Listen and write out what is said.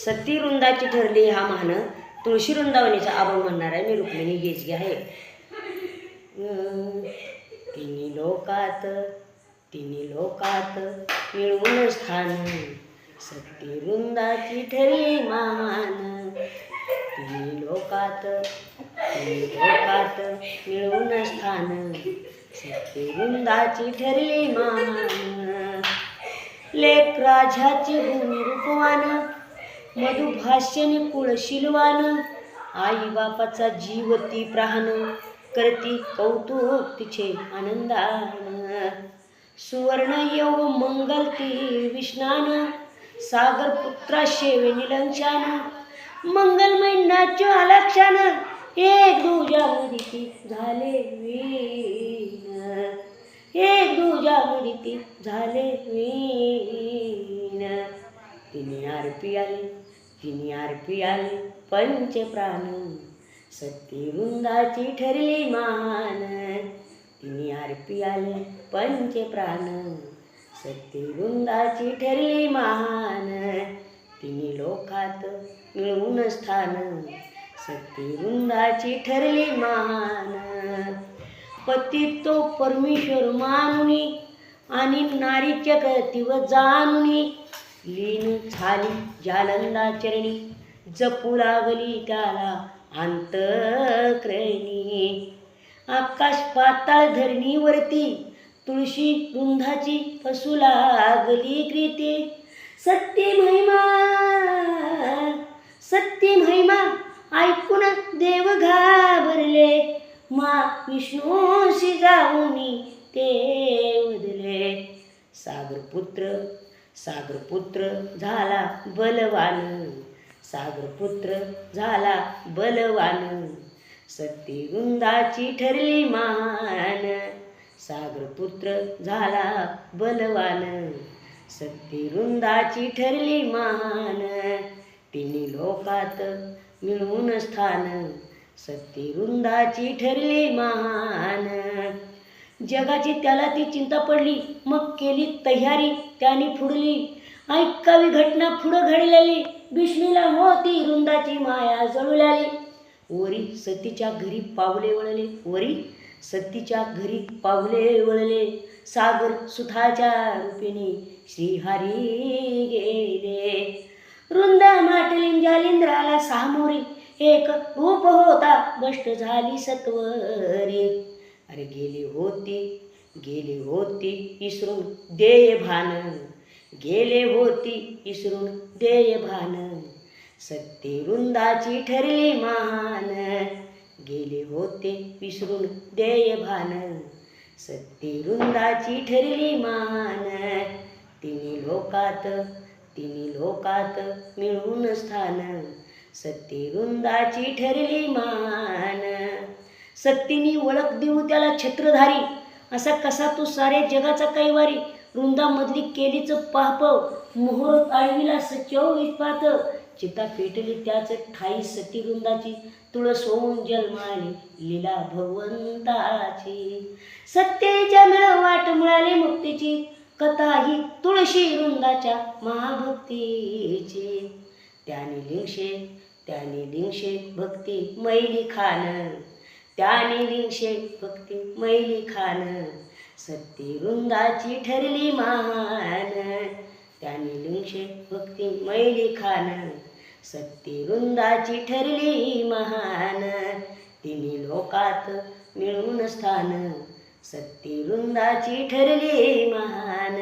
सती वृंदाची ठरली हा मान, तुळशी वृंदावनीचा अभंग म्हणणार आहे मी. रुक्मिणी गेजगे आहे. तिन्ही लोकात मिळवून स्थान, सती वृंदाची ठरली मान. तिन्ही लोकात मिळवून स्थान, सती वृंदाची ठरली मान. लेक राजाची भूमी रूपवान, मधुभाष्यनी कुळशीलवान. आई बापाचा जीवती प्राण, करती कौतुक तिचे आनंदान. सुवर्ण योग मंगलती विष्णान, सागर पुत्रा शेवे निलंशान. मंगलमय नाच्यो अलक्षान, एक दुजामध्ये झाले वीण. एक दुजामध्ये झाले वीण. तिन्ही आरपी आले पंचप्राण, सती वृंदाची ठरली मान. तिन्ही आरपी आले पंचप्राण, सती वृंदाची ठरली मान. तिन्ही लोकात मिळवून स्थान, सती वृंदाची ठरली मान. पती तो परमेश्वर मानुनी, आणि नारीच्या गतीव जानुनी. लीन झाली जालंदा चरणी, जपू लागली त्याला अंतःकरणी. आकाश पाताळ धरणीवरती, तुळशी वृंदाची फसू लागली कृती. सत्य महिमा ऐकून देव घाबरले, मा विष्णूशी जाऊनी ते उदले. सागरपुत्र झाला बलवान, सागरपुत्र झाला बलवान. सती वृंदाची ठरली मान, सागरपुत्र झाला बलवान. सती वृंदाची ठरली मान. तिन्ही लोकात मिळवून स्थान, सती वृंदाची ठरली मान. जगाची त्याला ती चिंता पडली, मग केली तयारी त्याने फुडली. ऐकावी घटना पुढं घडलेली, भीष्मीला होती वृंदाची माया जळुल्याली. वरी सतीच्या घरी पावले वळले, सागर सुताच्या रूपिणी श्रीहरी गेले. वृंदा माटली जालिंद्राला सामोरी, एक रूप होता भ्रष्ट झाली सत्वरी. अरे गेली होती इसरून देय भान, गेले होती इसरून देय भान. सती वृंदाची ठरली मान, गेले होते विसरून देय भान. सती वृंदाची ठरली मान. तिन्ही लोकात मिळवून स्थान, सती वृंदाची ठरली मान. सतीनी ओळख देऊ त्याला छत्रधारी, असा कसा तू सारे जगाचा कैवारी. वृंदामधली केलीच पाप, मोहर ताळविला सचव इस्पात. चिता पेटली त्याच ठाई सती वृंदाची, तुळस होऊन जन्माली लीला भगवंताची. सत्तेच्या मिळवाट मिळाली मुक्तीची, कथा ही तुळशी वृंदाच्या महाभक्तीची. त्याने लिंगशे भक्ती मैली खान, त्याने लिंगशे भक्ती मैली खान. सती वृंदाची ठरली मान, त्याने लिंगशे भक्ती मैली खान. सती वृंदाची ठरली महान. तिन्ही लोकात मिळवून स्थान, सती वृंदाची ठरली महान.